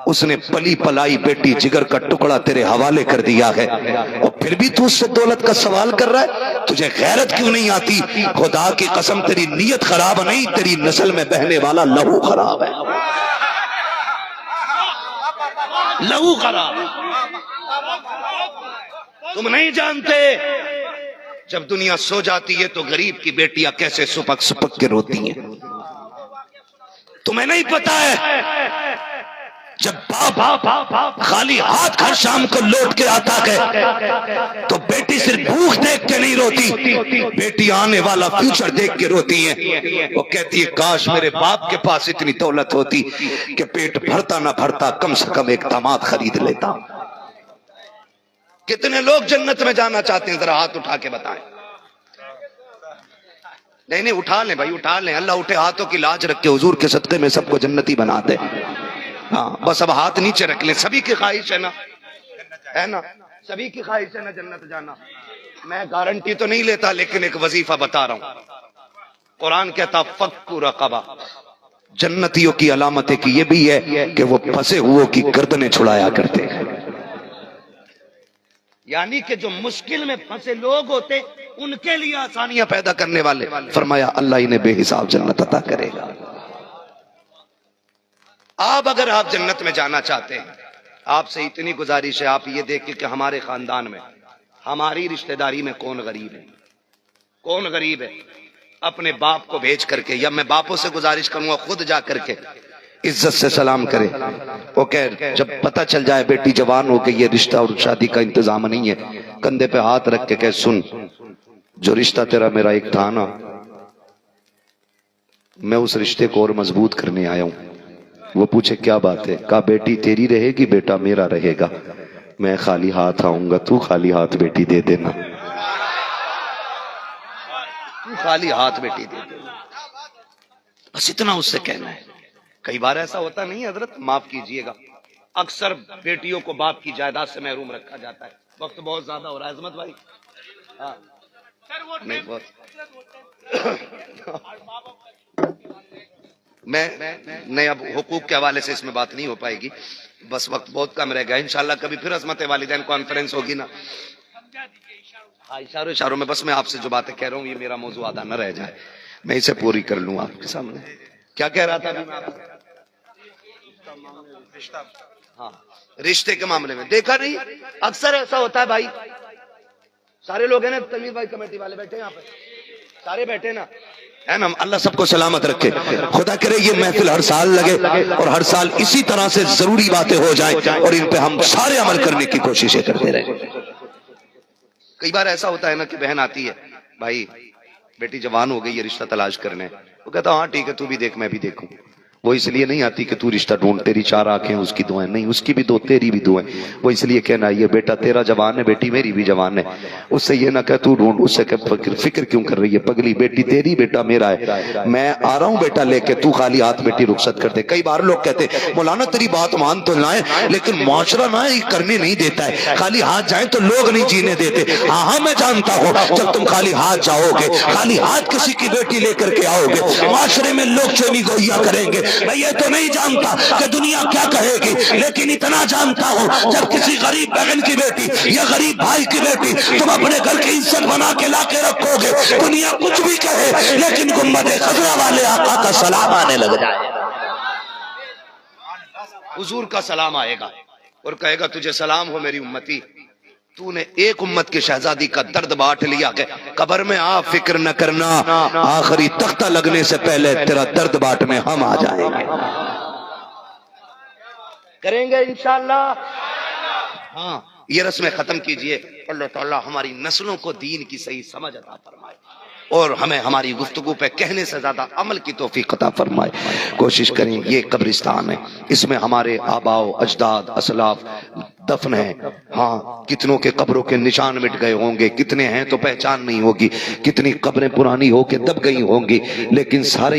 اس نے پلی پلائی بیٹی جگر کا ٹکڑا تیرے حوالے کر دیا ہے، اور پھر بھی تو اس سے دولت کا سوال کر رہا ہے؟ تجھے غیرت کیوں نہیں آتی؟ خدا کی قسم تیری نیت خراب نہیں، تیری نسل میں بہنے والا لہو خراب ہے، لہو خراب۔ تم نہیں جانتے جب دنیا سو جاتی ہے تو غریب کی بیٹیاں کیسے سپک سپک کے روتی ہیں، تمہیں نہیں پتا ہے؟ جب باپ خالی ہاتھ ہر شام کو لوٹ کے آتا ہے تو بیٹی صرف بھوک دیکھ کے نہیں روتی، بیٹی آنے والا فیوچر دیکھ کے روتی ہیں۔ وہ کہتی ہے کاش میرے باپ کے پاس اتنی دولت ہوتی کہ پیٹ بھرتا نہ بھرتا کم سے کم ایک داماد خرید لیتا۔ کتنے لوگ جنت میں جانا چاہتے ہیں؟ ذرا ہاتھ اٹھا کے بتائیں۔ نہیں اٹھا لیں بھائی، اٹھا لیں، اللہ اٹھے ہاتھوں کی لاج رکھ کے حضور کے صدقے میں سب کو جنتی بنا دے۔ ہاں بس اب ہاتھ نیچے رکھ لیں، سبھی کی خواہش ہے نا، ہے نا، سبھی کی خواہش ہے نا جنت جانا۔ میں گارنٹی تو نہیں لیتا لیکن ایک وظیفہ بتا رہا ہوں، قرآن کہتا فک رقبہ، جنتیوں کی علامتیں کی یہ بھی ہے کہ وہ پھنسے ہوئے کی گردنیں چھڑایا کرتے ہیں، یعنی کہ جو مشکل میں پھنسے لوگ ہوتے ان کے لیے آسانیاں پیدا کرنے والے، فرمایا اللہ انہیں بے حساب جنت عطا کرے گا۔ آپ اگر آپ جنت میں جانا چاہتے ہیں، آپ سے اتنی گزارش ہے، آپ یہ دیکھیں کہ ہمارے خاندان میں، ہماری رشتہ داری میں کون غریب ہے، کون غریب ہے، اپنے باپ کو بھیج کر کے، یا میں باپوں سے گزارش کروں گا خود جا کر کے عزت سے سلام کرے۔ وہ کہ جب پتہ چل جائے بیٹی جوان ہو گئی، یہ رشتہ اور شادی کا انتظام نہیں ہے، کندھے پہ ہاتھ رکھ کے کہ سن، جو رشتہ تیرا میرا ایک تھا نا، میں اس رشتے کو اور مضبوط کرنے آیا ہوں۔ وہ پوچھے کیا بات ہے؟ کہا بیٹی تیری رہے گی، بیٹا میرا رہے گا، میں خالی ہاتھ آؤں گا، تو خالی ہاتھ بیٹی دے دینا، خالی ہاتھ بیٹی دے دینا، بس اتنا اس سے کہنا ہے۔ کئی بار ایسا ہوتا نہیں حضرت، معاف کیجئے گا، اکثر بیٹیوں کو باپ کی جائیداد سے محروم رکھا جاتا ہے۔ وقت بہت زیادہ ہو رہا ہے عظمت بھائی، ہاں نہیں بہت، میں نہیں، اب حقوق کے حوالے سے اس میں بات نہیں ہو پائے گی، بس وقت بہت کم رہ گا، انشاءاللہ کبھی پھر عظمت والدین کانفرنس ہوگی نا، اشاروں میں، بس میں آپ سے جو باتیں کہہ رہا ہوں یہ میرا موضوع آدھا نہ رہ جائے، میں اسے پوری کر لوں آپ کے سامنے۔ کیا کہہ رہا تھا ہاں رشتے کے معاملے میں؟ دیکھا نہیں اکثر ایسا ہوتا ہے بھائی، سارے لوگ ہیں نا، تنویر بھائی کمیٹی والے بیٹھے یہاں پہ، سارے بیٹھے نا، ہے نا، اللہ سب کو سلامت رکھے، خدا کرے یہ محفل ہر سال لگے اور ہر سال اسی طرح سے ضروری باتیں ہو جائیں اور ان پہ ہم سارے عمل کرنے کی کوششیں کرتے رہیں۔ کئی بار ایسا ہوتا ہے نا کہ بہن آتی ہے، بھائی بیٹی جوان ہو گئی ہے، رشتہ تلاش کرنے، وہ کہتا ہاں ٹھیک ہے تو بھی دیکھ میں بھی دیکھوں، وہ اس لیے نہیں آتی کہ تو رشتہ ڈھونڈ، تیری 4 آنکھیں اس کی دعائیں نہیں، اس کی بھی 2 تیری بھی دعائیں، وہ اس لیے کہنا یہ بیٹا تیرا جوان ہے، بیٹی میری بھی جوان ہے، اس سے یہ نہ کہ تو ڈھونڈ، اس سے کہ فکر کیوں کر رہی ہے پگلی، بیٹی تیری بیٹا میرا ہے، میں آ رہا ہوں بیٹا لے کے، تو خالی ہاتھ بیٹی رخصت کر دے۔ کئی بار لوگ کہتے مولانا تیری بات مان تو لائیں لیکن معاشرہ نہ کرنے نہیں دیتا ہے، خالی ہاتھ جائیں تو لوگ نہیں جینے دیتے۔ ہاں میں جانتا ہوں جب تم خالی ہاتھ جاؤ گے، خالی ہاتھ کسی کی بیٹی لے کر کے آؤ گے، معاشرے میں لوگ چونی گوئیاں کریں گے۔ میں یہ تو نہیں جانتا کہ دنیا کیا کہے گی، لیکن اتنا جانتا ہوں جب کسی غریب بہن کی بیٹی یا غریب بھائی کی بیٹی تم اپنے گھر کی عزت بنا کے لا کے رکھو گے، دنیا کچھ بھی کہے لیکن گنبد خضرا والے آقا کا سلام آنے لگ جائے، حضور کا سلام آئے گا اور کہے گا تجھے سلام ہو میری امتی، تو نے ایک امت کی شہزادی کا درد بانٹ لیا کہ قبر میں آ فکر نہ کرنا، آخری تختہ لگنے سے پہلے تیرا درد بانٹنے ہم آ جائیں گے، کریں گے انشاءاللہ۔ ہاں یہ رسمیں ختم کیجئے، اللہ تعالی ہماری نسلوں کو دین کی صحیح سمجھ عطا فرمائے اور ہمیں ہماری گفتگو پہ کہنے سے زیادہ عمل کی توفیق عطا فرمائے۔ کوشش کریں، یہ قبرستان ہے، اس میں ہمارے آباء و اجداد اسلاف دفن ہیں، ہاں کتنوں کے قبروں کے نشان مٹ گئے ہوں گے، کتنے ہیں تو پہچان نہیں ہوگی، کتنی قبریں پرانی ہو کے دب گئی ہوں گی، لیکن سارے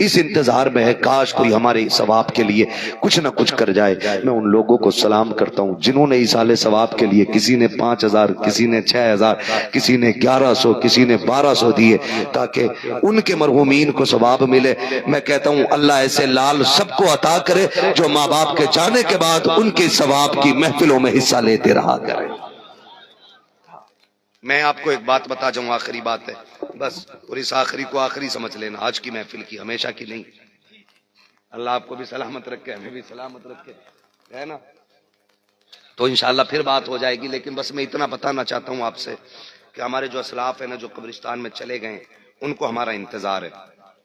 اس انتظار میں ہے کاش کوئی ہمارے ثواب کے لیے کچھ نہ کچھ کر جائے۔ میں ان لوگوں کو سلام کرتا ہوں جنہوں نے ایصال ثواب کے لیے کسی نے 5000، کسی نے 6000، کسی نے 1100، کسی نے 1200 دیے تاکہ ان کے مرحومین کو ثواب ملے۔ میں کہتا ہوں اللہ ایسے لال سب کو عطا کرے جو ماں باپ کے جانے کے بعد ان کے ثواب کی محفلوں میں حصہ لیتے رہا کرے۔ میں آپ کو ایک بات بتا جاؤں، آخری بات ہے بس، اور اس آخری کو آخری سمجھ لینا، آج کی محفل کی، ہمیشہ کی نہیں۔ اللہ آپ کو بھی سلامت رکھے، ہمیں بھی سلامت رکھے، ہے نا؟ تو انشاءاللہ پھر بات ہو جائے گی، لیکن بس میں اتنا بتانا چاہتا ہوں آپ سے کہ ہمارے جو اسلاف ہیں نا جو قبرستان میں چلے گئے ان کو ہمارا انتظار ہے،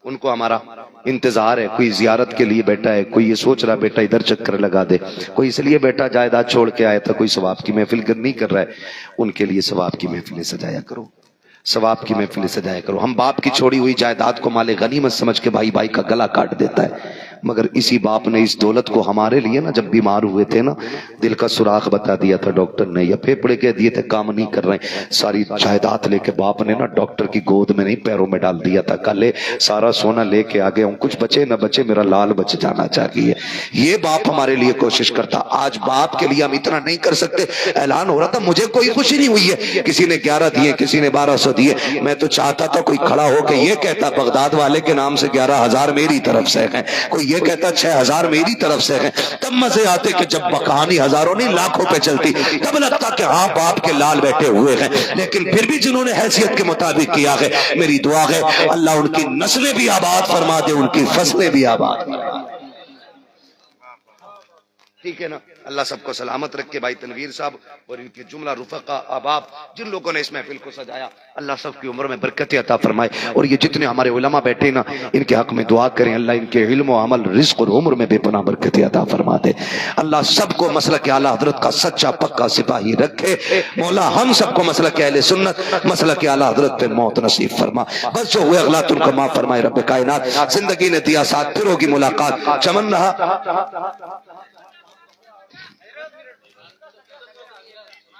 ان کو ہمارا انتظار ہے۔ کوئی زیارت کے لیے بیٹھا ہے، کوئی یہ سوچ رہا بیٹا ادھر چکر لگا دے، کوئی اس لیے بیٹا جائیداد چھوڑ کے آیا تھا، کوئی ثواب کی محفل نہیں کر رہا ہے، ان کے لیے ثواب کی محفلیں سجایا کرو، ثواب کی محفلیں سجایا کرو۔ ہم باپ کی چھوڑی ہوئی جائیداد کو مال غنیمت سمجھ کے بھائی کا گلا کاٹ دیتا ہے، مگر اسی باپ نے اس دولت کو ہمارے لیے نا جب بیمار ہوئے تھے نا دل کا سوراخ بتا دیا تھا ڈاکٹر نے، یا پھیپڑے کہہ دیے تھے کام نہیں کر رہے ہیں، ساری جائیداد لے کے باپ نے نا ڈاکٹر کی گود میں نہیں پیروں میں ڈال دیا تھا، کل سارا سونا لے کے آگے ہوں، کچھ بچے نہ بچے میرا لال بچ جانا چاہیے۔ یہ باپ ہمارے لیے کوشش کرتا، آج باپ کے لیے ہم اتنا نہیں کر سکتے۔ اعلان ہو رہا تھا مجھے کوئی خوشی نہیں ہوئی ہے، کسی نے 11 دیے، کسی نے 1200 دیے، میں تو چاہتا تھا کوئی کھڑا ہو کے یہ کہتا بغداد والے کے نام سے 11000 میری طرف سے ہیں، کوئی یہ کہتا 6000 میری طرف سے ہیں، تب مزے آتے کہ جب کہانی ہزاروں نہیں لاکھوں پہ چلتی، تب لگتا کہ ہاں باپ کے لال بیٹھے ہوئے ہیں۔ لیکن پھر بھی جنہوں نے حیثیت کے مطابق کیا ہے، میری دعا ہے اللہ ان کی نسلیں بھی آباد فرما دے، ان کی فصلیں بھی آباد فرما دے، ٹھیک ہے نا؟ اللہ سب کو سلامت رکھے، بھائی تنویر صاحب اور ان کے جملہ رفقا احباب جن لوگوں نے اس محفل کو سجایا، اللہ سب کی عمر میں برکت عطا فرمائے، اور یہ جتنے ہمارے علماء بیٹھے نا ان کے حق میں دعا کریں، اللہ ان کے علم و عمل رزق اور عمر میں بے پناہ برکت عطا فرما دے، اللہ سب کو مسلک اعلیٰ حضرت کا سچا پکا سپاہی رکھے، مولا ہم سب کو مسلک اہل سنت مسلک اعلیٰ حضرت پہ موت نصیب فرما، بس جو ہوئے اغلاط ان کو معاف فرمائے رب کائنات، زندگی نے دیا ساتھ پھر ہوگی ملاقات، چمن رہا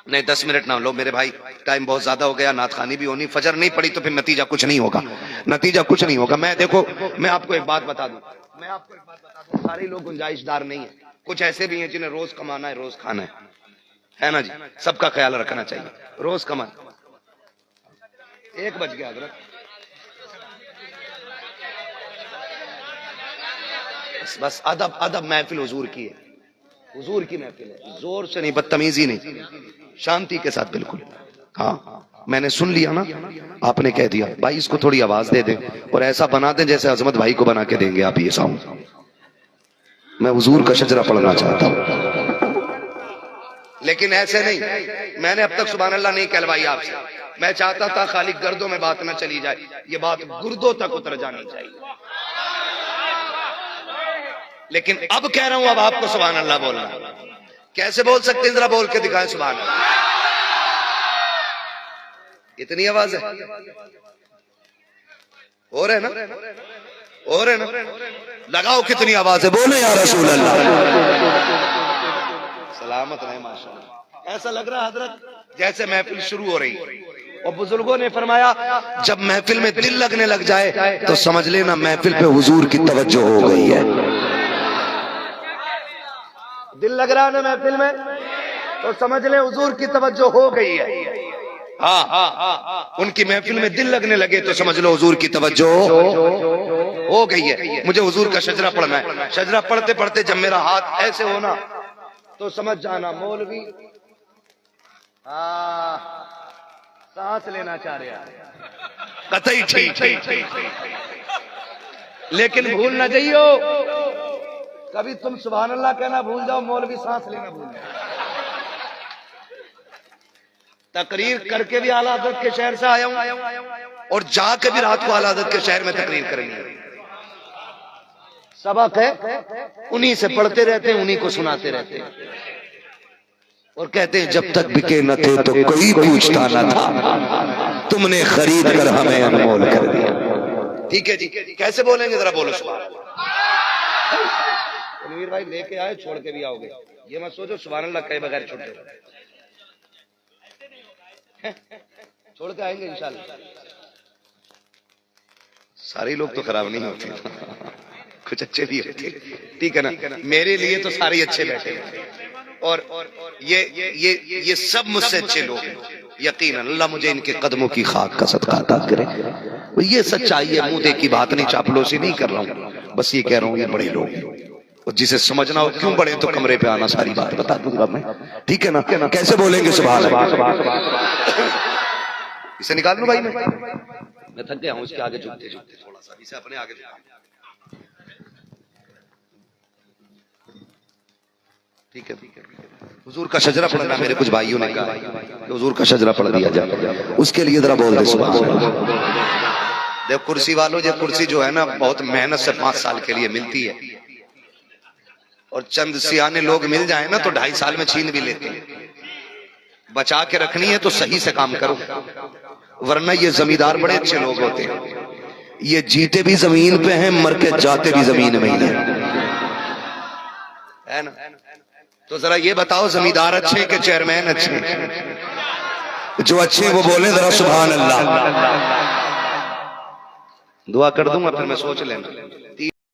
نہیں 10 منٹ نہ لو میرے بھائی، ٹائم بہت زیادہ ہو گیا، نعت خوانی بھی ہونی، فجر نہیں پڑی تو پھر نتیجہ کچھ نہیں ہوگا، نتیجہ کچھ نہیں ہوگا۔ میں دیکھو میں آپ کو ایک بات بتا دوں، سارے لوگ گنجائش دار نہیں ہیں، کچھ ایسے بھی ہیں جنہیں روز کمانا ہے روز کھانا ہے نا جی، سب کا خیال رکھنا چاہیے، روز کمانا۔ 1 بج گیا حضرت، بس ادب ادب، محفل حضور کی ہے، حضور کی محفل ہے، زور سے نہیں، بدتمیزی نہیں، شانتی کے ساتھ بالکل۔ ہاں میں نے سن لیا نا، آپ نے کہہ دیا بھائی اس کو تھوڑی آواز دے دیں اور ایسا بنا دیں جیسے عظمت بھائی کو بنا کے دیں گے آپ، یہ ساؤنڈ میں حضور کا شجرہ پڑھنا چاہتا ہوں، لیکن ایسے نہیں۔ میں نے اب تک سبحان اللہ نہیں کہلوائی آپ سے، میں چاہتا تھا خالی گردوں میں بات نہ چلی جائے، یہ بات گردوں تک اتر جانی چاہیے، لیکن اب کہہ رہا ہوں اب آپ کو سبحان اللہ بولنا۔ کیسے بول سکتے ہیں؟ ذرا بول کے دکھائیں سبحان اللہ، اتنی آواز ہے، ہو رہے نا؟ اور ہے نا؟ لگاؤ کتنی آواز ہے، بولے یا رسول اللہ. سلامت رہے ماشاءاللہ. ایسا لگ رہا حضرت جیسے محفل شروع ہو رہی. اور بزرگوں نے فرمایا جب محفل میں دل لگنے لگ جائے تو سمجھ لینا محفل پہ حضور کی توجہ ہو گئی ہے. دل لگ رہا نا محفل میں تو سمجھ لیں حضور کی توجہ ہو گئی ہے. ہاں ان کی محفل میں دل لگنے لگے تو سمجھ لو حضور کی توجہ ہو گئی ہے. مجھے حضور کا شجرہ پڑھنا ہے. شجرہ پڑھتے پڑھتے جب میرا ہاتھ ایسے ہونا تو سمجھ جانا مولوی سانس لینا چاہ رہے ہیں. قطعی ٹھیک. لیکن بھول نہ جائیو کبھی تم سبحان اللہ کہنا بھول جاؤ مولوی سانس لینا بھول جاؤ. تقریر کر کے بھی اعلیٰ حضرت کے شہر سے آیا ہوں اور جا کے بھی رات کو اعلیٰ حضرت کے شہر میں تقریر کریں گے. سبق ہے انہی سے پڑھتے رہتے ہیں انہی کو سناتے رہتے ہیں اور کہتے ہیں جب تک بکے نہ تھے تو کوئی پوچھتا نہ تھا تم نے خرید کر ہمیں انمول کر دیا. ٹھیک ہے جی کیسے بولیں گے ذرا بولو سبحان اللہ. تنویر بھائی لے کے آئے چھوڑ کے بھی آؤ گے یہ مت سوچو سبحان اللہ کہے بغیر چھوٹے چھوڑ کے آئیں گے انشاءاللہ. سارے لوگ تو خراب نہیں ہوتے کچھ اچھے بھی ہوتے. ٹھیک ہے نا میرے لیے تو سارے اچھے بیٹھے اور یہ سب مجھ سے اچھے لوگ ہیں. یقیناً اللہ مجھے ان کے قدموں کی خاک کا صدقہ عطا کرے. یہ سچائی ہے منہ دیکھ کی بات نہیں چاپلوسی نہیں کر رہا ہوں بس یہ کہہ رہا ہوں یہ بڑے لوگ ہیں اور جسے سمجھنا ہو کیوں بڑے تو کمرے پہ آنا ساری بات بتا دوں گا میں. ٹھیک ہے نا کیسے بولیں گے سبحان اللہ. اسے نکال لوں بھائی میں تھک گیا ہوں اس کے آگے جھکتے جھکتے تھوڑا سا اسے اپنے آگے جھکا. ٹھیک ہے حضور کا شجرہ پڑھنا میرے کچھ بھائیوں نے کہا کہ حضور کا شجرہ پڑھ دیا جائے اس کے لیے ذرا بول دے سبحان اللہ. دیکھ کرسی والوں یہ کرسی جو ہے نا بہت محنت سے 5 سال کے لیے ملتی ہے اور چند سیانے لوگ مل جائیں نا تو 2.5 سال میں چھین بھی لیتے ہیں. بچا کے رکھنی ہے تو صحیح سے کام کرو ورنہ یہ زمیندار بڑے اچھے لوگ ہوتے ہیں یہ جیتے بھی زمین پہ ہیں مر کے جاتے بھی زمین میں ہی ہے نا. تو ذرا یہ بتاؤ زمیندار اچھے کہ چیئرمین اچھے؟ جو اچھے وہ بولیں ذرا سبحان اللہ. دعا کر دوں گا پھر میں سوچ لینا.